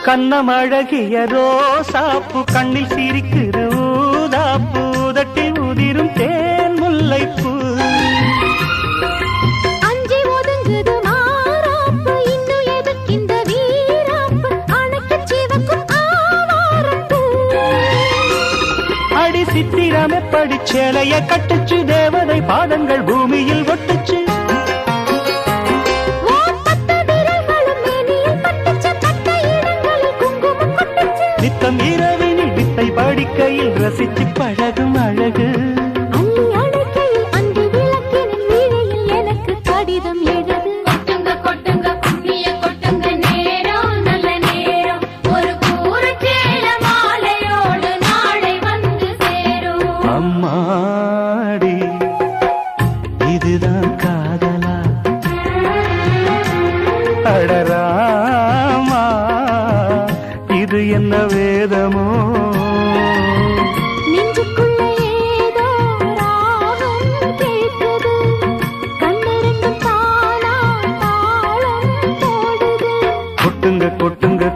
கண்ணமழகிய ரோசாப்பு கண்ணில் சிரிக்கிற ஊதாப்பு உதட்டில் உதிரும் தேன் முல்லைப்பூ அஞ்சி ஒதுங்குது மாறாப்பு இன்னும் எதுக்கிந்த வீராப்பு அணைக்கு சிவக்கும் ஆவாரப்பூ அடி சித்திரமே படிச்சேலைய கட்டுச்சு தேவதை பாதங்கள் பூமியில் ஒட்டுச்சு நித்தம் இரவினில் வித்தை படிக்கையில் ரசிச்சு பழகும் அழகு அள்ளி அணைக்கையில் அன்று விளக்கினின் வீழையில் எனக்கு கடிதம் எழுது கொட்டுங்க கொட்டுங்க குட்டிய கொட்டுங்க நேரம் நல்ல நேரம் ஒரு கூறுச்சேல மாலையோடு நாளை வந்து சேரும் அம்மாடி இதுதான் காதலா அடராமா இது என்ன வேதமோ நெஞ்சுக்குள்ள ஏதோ ராகம் கேட்குது கண்ணிரண்டும் தானா தாளம் போடுது கொட்டுங்க கொட்டுங்க